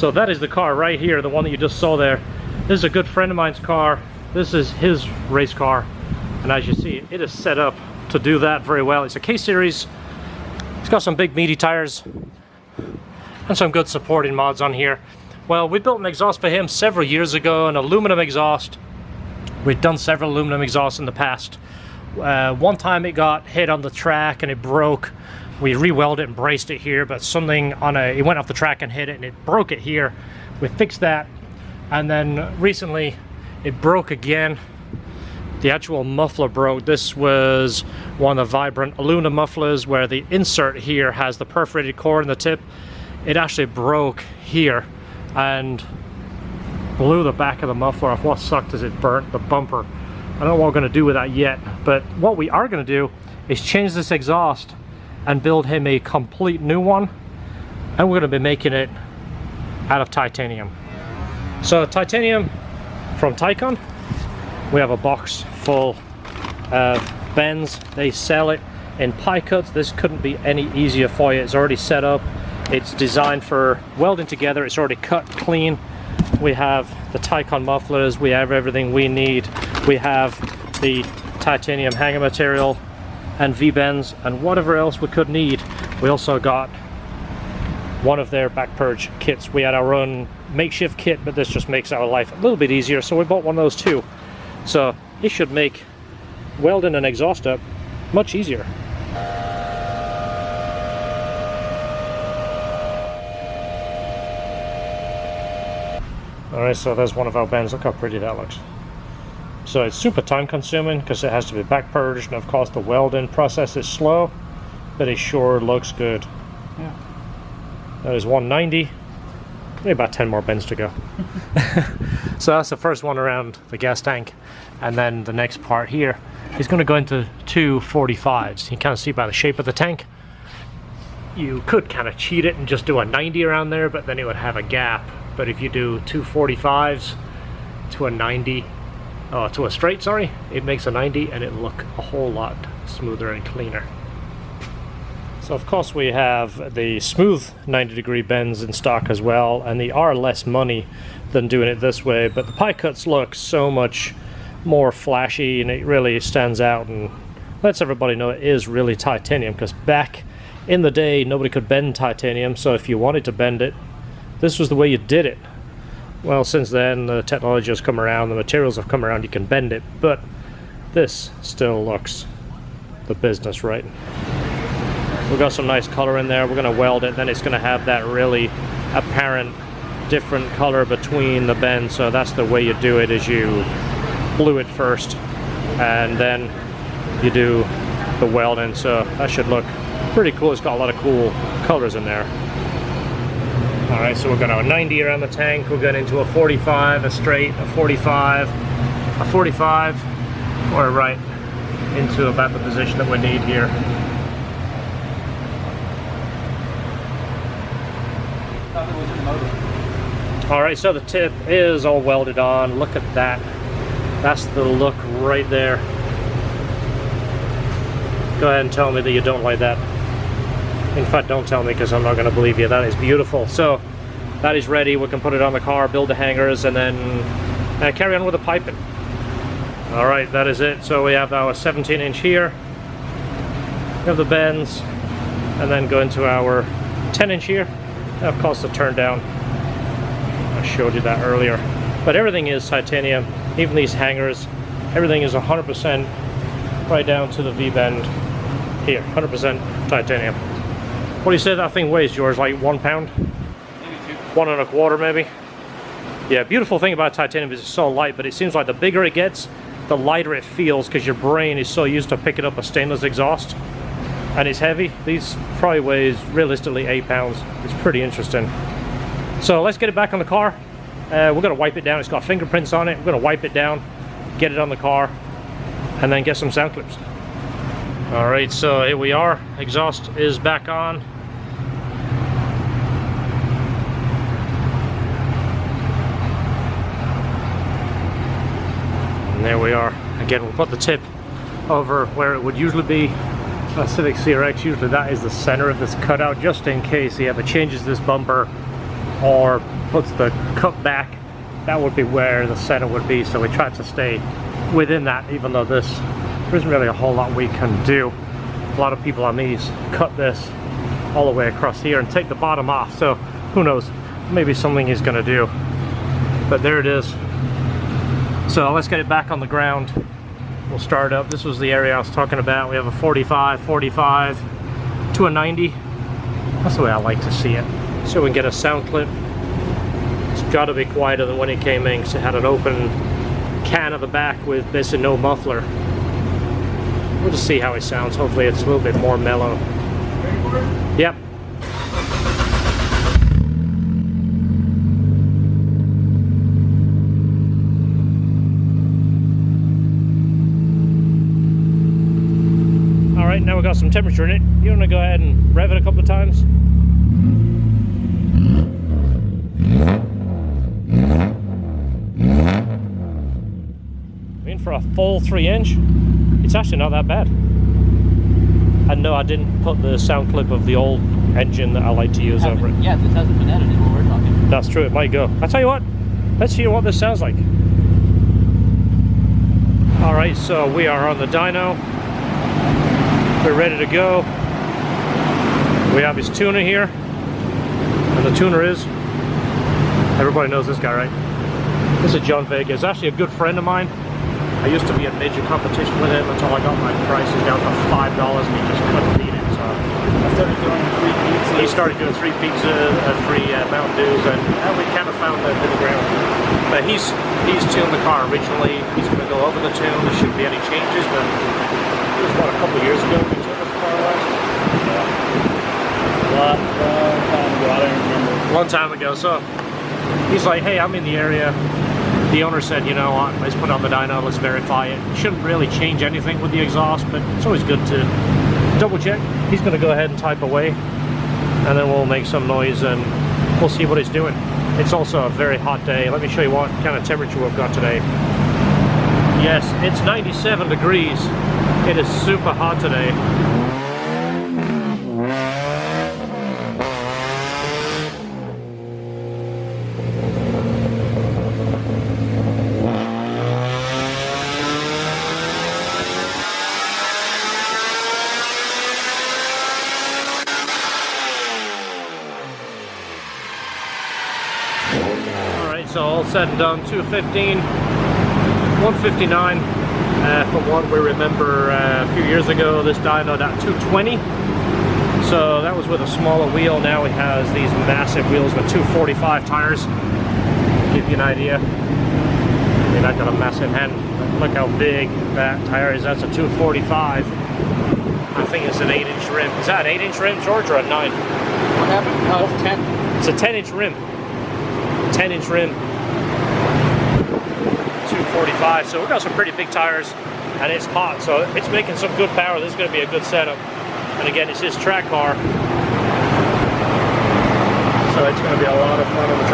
So that is the car right here, the one that you just saw there. This is a good friend of mine's car. This is his race car. And as you see, it is set up to do that very well. It's a K-Series. It's got some big meaty tires and some good supporting mods on here. Well, we built an exhaust for him several years ago, an aluminum exhaust. We've done several aluminum exhausts in the past. One time it got hit on the track and it broke. We re-welded it and braced it here, but something on it went off the track and hit it and it broke it here. We fixed that, and then recently it broke again. The actual muffler broke. This was one of the Vibrant aluminum mufflers where the insert here has the perforated core in the tip. It actually broke here and blew the back of the muffler off. What sucked is it burnt the bumper. I don't know what we're going to do with that yet, but what we are going to do is change this exhaust and build him a complete new one, and we're going to be making it out of titanium. So titanium from Taycan, we have a box full of bends. They sell it in pie cuts. This couldn't be any easier for you. It's already set up. It's designed for welding together. It's already cut clean. We have the Taycan mufflers. We have everything we need. We have the titanium hanger material and V-bends and whatever else we could need. We also got one of their back purge kits. We had our own makeshift kit, but this just makes our life a little bit easier, so we bought one of those too. So it should make welding an exhaust up much easier. Alright, so there's one of our bends. Look how pretty that looks. So it's super time consuming because it has to be back purged, and of course the welding process is slow, but it sure looks good. Yeah. That is 190. Maybe about 10 more bends to go. So that's the first one around the gas tank, and then the next part here is going to go into two 45s. You can kind of see by the shape of the tank. You could kind of cheat it and just do a 90 around there, but then it would have a gap. But if you do two 45s to a 90, to a straight, sorry, it makes a 90 and it'll look a whole lot smoother and cleaner. So of course we have the smooth 90-degree bends in stock as well, and they are less money than doing it this way, but the pie cuts look so much more flashy and it really stands out and lets everybody know it is really titanium, because back in the day nobody could bend titanium, so if you wanted to bend it, this was the way you did it. Well, since then the technology has come around, the materials have come around, you can bend it, but this still looks the business right. We've got some nice color in there. We're going to weld it, then it's going to have that really apparent different color between the bends. So that's the way you do it, is you glue it first and then you do the welding. So that should look pretty cool. It's got a lot of cool colors in there. Alright, so we've got our 90 around the tank. We're going into a 45, a straight, a 45, a 45. We're right into about the position that we need here. Alright, so the tip is all welded on. Look at that. That's the look right there. Go ahead and tell me that you don't like that. In fact, don't tell me, because I'm not going to believe you. That is beautiful. So that is ready. We can put it on the car, build the hangers, and then carry on with the piping. Alright, that is it. So we have our 17-inch here. We have the bends, and then go into our 10-inch here. Of course, the turn down. I showed you that earlier. But everything is titanium. Even these hangers, everything is 100% right down to the V-bend here. 100% titanium. What do you say that thing weighs, George? Like 1 pound? Maybe 2. 1 1/4 maybe? Yeah, beautiful thing about titanium is it's so light, but it seems like the bigger it gets, the lighter it feels, because your brain is so used to picking up a stainless exhaust. And it's heavy. These probably weighs realistically 8 pounds. It's pretty interesting. So let's get it back on the car. We're going to wipe it down. It's got fingerprints on it. We're going to wipe it down, get it on the car, and then get some sound clips. Alright, so here we are. Exhaust is back on. And there we are. Again, we'll put the tip over where it would usually be. A Civic CRX, usually that is the center of this cutout, just in case he ever changes this bumper or puts the cup back, that would be where the center would be. So we tried to stay within that, even though there isn't really a whole lot we can do. A lot of people on these cut this all the way across here and take the bottom off, so who knows, maybe something he's gonna do. But there it is. So let's get it back on the ground. We'll start up. This was the area I was talking about. We have a 45, 45 to a 90. That's the way I like to see it. So we can get a sound clip. It's got to be quieter than when it came in, because it had an open can at the back with basically no muffler. We'll just see how it sounds. Hopefully it's a little bit more mellow. Yep. All right, now we got some temperature in it. You want to go ahead and rev it a couple of times? For a full 3-inch, it's actually not that bad. And no, I didn't put the sound clip of the old engine that I like to use over it. Yeah, this hasn't been edited while we're talking. That's true, it might go. I'll tell you what, let's hear what this sounds like. Alright, so we are on the dyno. We're ready to go. We have his tuner here. And the tuner is, everybody knows this guy, right? This is John Vega. He's actually a good friend of mine. I used to be in major competition with him until I got my prices down to $5 and he just couldn't beat it. So I started doing 3 pizzas. He started doing 3 pizzas and 3 Mountain Dews, and we kind of found the middle ground. But he's tuned the car originally. He's going to go over the tune. There shouldn't be any changes, but it was about a couple of years ago we took his car last. Long time ago, I don't remember. Long time ago. So he's like, hey, I'm in the area. The owner said, you know what, let's put on the dyno, let's verify it. You shouldn't really change anything with the exhaust, but it's always good to double check. He's going to go ahead and type away, and then we'll make some noise and we'll see what he's doing. It's also a very hot day. Let me show you what kind of temperature we've got today. Yes, it's 97 degrees. It is super hot today. So all said and done, 215, 159. From what we remember a few years ago, this dynoed at 220. So that was with a smaller wheel. Now it has these massive wheels with 245 tires. Give you an idea. I mean, I've got a massive hand. Look how big that tire is. That's a 245. I think it's an 8-inch rim. Is that an 8-inch rim, George, or a 9? What happened? No, it's 10. It's a 10-inch rim. 10-inch rim, 245. So we've got some pretty big tires, and it's hot, so it's making some good power. This is going to be a good setup. And again, it's his track car, so it's going to be a lot of fun on the